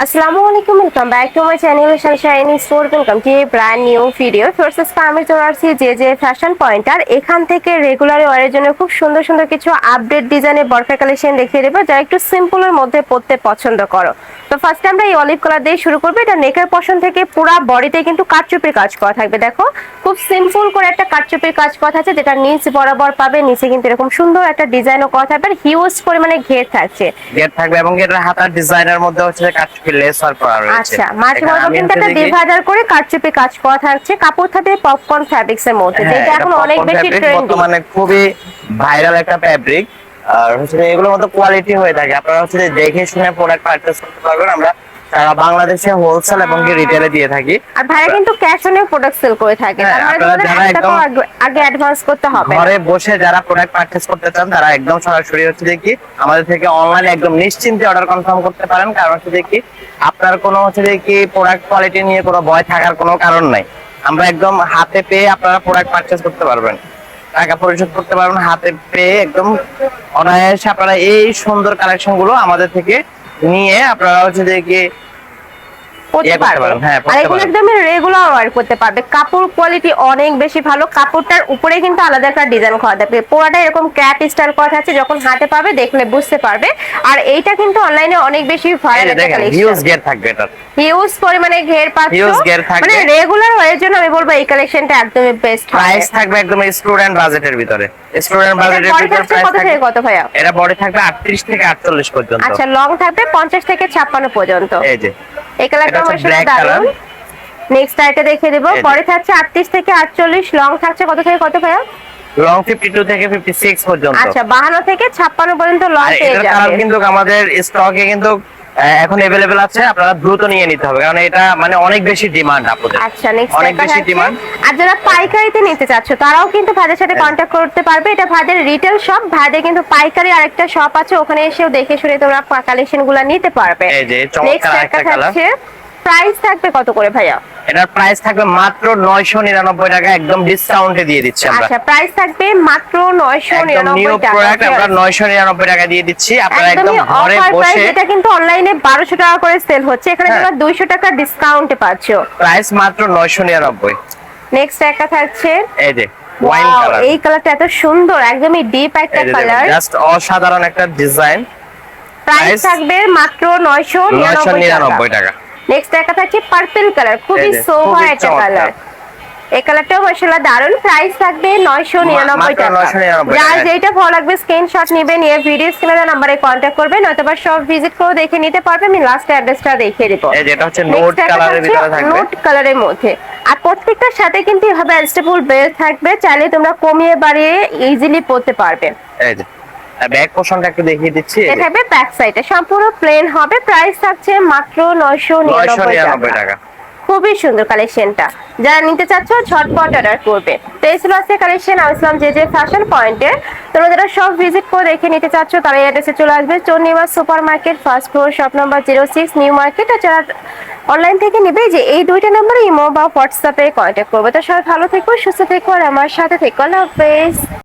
Assalamualaikum, welcome back to my channel Sunshine Store. Welcome to a brand new video. First আমি চলে আসছি যে fashion pointer. এখান থেকে রেগুলার ওয়ারের জন্য খুব সুন্দর সুন্দর কিছু আপডেট ডিজাইনের বরফা কালেকশন দেখিয়ে দেবো, যারা একটু সিম্পলের মধ্যে পরতে পছন্দ করো। তো ফার্স্ট আমরা এই অলিভ কালার দিয়ে শুরু করবো। এটা নেকের পশন থেকে পুরো বডিতে কিন্তু কাটচুপির কাজ করা থাকবে। দেখো খুব সিম্পল করে একটা কাটচুপির কাজ করা আছে, যেটা নিচ বরাবর পাবে। নিচে কিন্তু এরকম সুন্দর একটা ডিজাইনও করা থাকবে, আর হিউজ পরিমাণে ঘের থাকছে। ঘের থাকবে এবং এর হাতার ডিজাইনের মধ্যে হচ্ছে কাটচুপি লেস ওয়ার্ক করা রয়েছে। আচ্ছা, মাঝে মধ্যে কিন্তু একটা ডিভাইডার করে কাটচুপি কাজ করা থাকছে। কাপড় থাকবে পপকর্ন ফ্যাব্রিক্স এর মধ্যে, যেটা এখন অনেক বেশি ট্রেন্ডি, মানে খুবই ভাইরাল একটা ফ্যাব্রিক। আর হচ্ছে এগুলোর মধ্যে কোয়ালিটি হয়ে থাকে, আপনারা হচ্ছে দেখে শুনে প্রোডাক্ট পারচেজ করতে পারবেন। আমরা সারা বাংলাদেশে হোলসেল এবং রিটেলে দিয়ে থাকি। আর ভাইরা কিন্তু ক্যাশ অনে প্রোডাক্ট সেল করে থাকে, তার মানে যারা একদম আগে অ্যাডভান্স করতে হবে। ঘরে বসে যারা প্রোডাক্ট পারচেজ করতে চান তারা একদম সরাসরি হচ্ছে দেখি আমাদের থেকে অনলাইনে একদম নিশ্চিন্তে অর্ডার কনফার্ম করতে পারেন। কারণ হচ্ছে দেখি আপনার কোনো হচ্ছে দেখি প্রোডাক্ট কোয়ালিটি নিয়ে কোনো ভয় থাকার কোনো কারণ নাই। আমরা একদম হাতে পেয়ে আপনারা প্রোডাক্ট পারচেজ করতে পারবেন, টাকা পরিশোধ করতে পারবেন হাতে পেয়ে। একদম অনায়াসে আপনারা এই সুন্দর কালেকশন গুলো আমাদের থেকে নিয়ে আপনারা হচ্ছে দেখি করতে পারবেন। আর এগুলো একদম রেগুলার ওয়্যার করতে পারবে। কাপড় কোয়ালিটি অনেক বেশি ভালো। কাপড়টার উপরে কিন্তু আলাদা একটা ডিজাইন করা থাকবে, পুরোটা এরকম ক্যাপ স্টাইল করা আছে। যখন হাতে পাবে দেখলে বুঝতে পারবে। আর এইটা কিন্তু অনলাইনে অনেক বেশি ভাইরাল একটা কালেকশন। হিউজ ঘের থাকবে, এটা হিউজ পরিমাণে ঘের পাচ্ছো, মানে রেগুলার ওয়্যারের জন্য আমি বলবো এই কালেকশনটা একদমই বেস্ট। প্রাইস থাকবে একদম স্টুডেন্ট বাজেটের ভিতরে। স্টুডেন্ট বাজেটের ভিতরে প্রাইস কত থেকে কত ভাইয়া? এটা বডি থাকবে 38 থেকে 48 পর্যন্ত। আচ্ছা, লং থাকবে 50 থেকে 56 পর্যন্ত। এই যে এই কালারটা মাশাআল্লাহ দারুন। নেক্সট আইটা দেখে দেব। বডি থাকছে 38 থেকে 48, লং থাকছে কত থেকে কত ভাইয়া? লং 52 থেকে 56 পর্যন্ত। আচ্ছা, 52 থেকে 56 পর্যন্ত লং পেয়ে যাবেন। কালার কিন্তু আমাদের স্টকে কিন্তু এখন अवेलेबल আছে, আপনারা দ্রুত নিয়ে নিতে হবে, কারণ এটা মানে অনেক বেশি ডিমান্ড আপনাদের। আচ্ছা, নেক্সট অনেক বেশি ডিমান্ড। আর যারা পাইকারিতে নিতে চাচ্ছ তারাও কিন্তু ভাইদের সাথে কন্টাক্ট করতে পারবে। এটা ভাইদের রিটেল শপ, ভাইদের কিন্তু পাইকারি আরেকটা শপ আছে, ওখানে এসেও দেখে শুনে তোমরা কালেকশনগুলো নিতে পারবে। এই যে চমৎকার একটা কালার। প্রাইস থাকবে কত করে ভাইয়া? এটার প্রাইস থাকবে মাত্র 999 টাকা, একদম ডিসকাউন্টে দিয়ে দিচ্ছি আমরা। আচ্ছা, প্রাইস থাকবে মাত্র 999 টাকা। প্রোডাক্ট আমরা 999 টাকা দিয়ে দিচ্ছি। আপনারা একদম ঘরে বসে, এটা কিন্তু অনলাইনে 1200 টাকা করে সেল হচ্ছে, এখানে তোমরা 200 টাকা ডিসকাউন্টে পাচ্ছো। প্রাইস মাত্র 999। নেক্সট একটা থাকছে এই যে ওয়াইন কালার। এই কালারটা এত সুন্দর, একদমই ডিপ একটা কালার, জাস্ট অসাধারণ একটা ডিজাইন। প্রাইস থাকবে মাত্র 999 টাকা। নেক্সট একটা থাকছে পার্পল কালার, খুবই সোভার একটা কালার। এই কালারটাও মাশাআল্লাহ দারুন। প্রাইস থাকবে 999 টাকা। যার যেটা ভালো লাগবে স্ক্রিনশট নেবেন, নিয়ে ভিডিও স্ক্রিনে দেওয়া নম্বরে কন্টাক্ট করবেন, অথবা সব ভিজিট করে দেখে নিতে পারবেন। আমি লাস্ট অ্যাড্রেসটা দেখিয়ে দেব। এই যেটা হচ্ছে নোট কালারের ভিতরে থাকবে, নোট কালারের মধ্যে। আর প্রত্যেকটার সাথে কিন্তু এভাবে অ্যাডজাস্টেবল বেল্ট থাকবে, চাইলে তোমরা কমিয়ে বাড়িয়ে ইজিলি পরতে পারবে। এই যে ব্যাক পোরশনটা একটু দেখিয়ে দিচ্ছি। এটা হবে ব্যাক সাইডে, সম্পূর্ণ প্লেন হবে। প্রাইস থাকছে মাত্র 999 টাকা। খুবই সুন্দর কালেকশনটা, যারা নিতে চাচ্ছ ঝটপট অর্ডার করবে। তো এই ছিল আজকে কালেকশন। আমি ইসলাম যে ফ্যাশন পয়েন্টে। তোমরা যারা সব ভিজিট করে দেখে নিতে চাচ্ছ তারা এই অ্যাড্রেসে চলে আসবে, Chandima super market, first floor, shop number 06, new market. আর যারা অনলাইন থেকে নেবে, যে এই দুইটা নাম্বারে ইমো বা হোয়াটসঅ্যাপে কন্ট্যাক্ট করবে। তো সবাই ভালো থেকো, সুস্থ থেকো, আর আমার সাথে থেকো। আল্লাহ হাফেজ।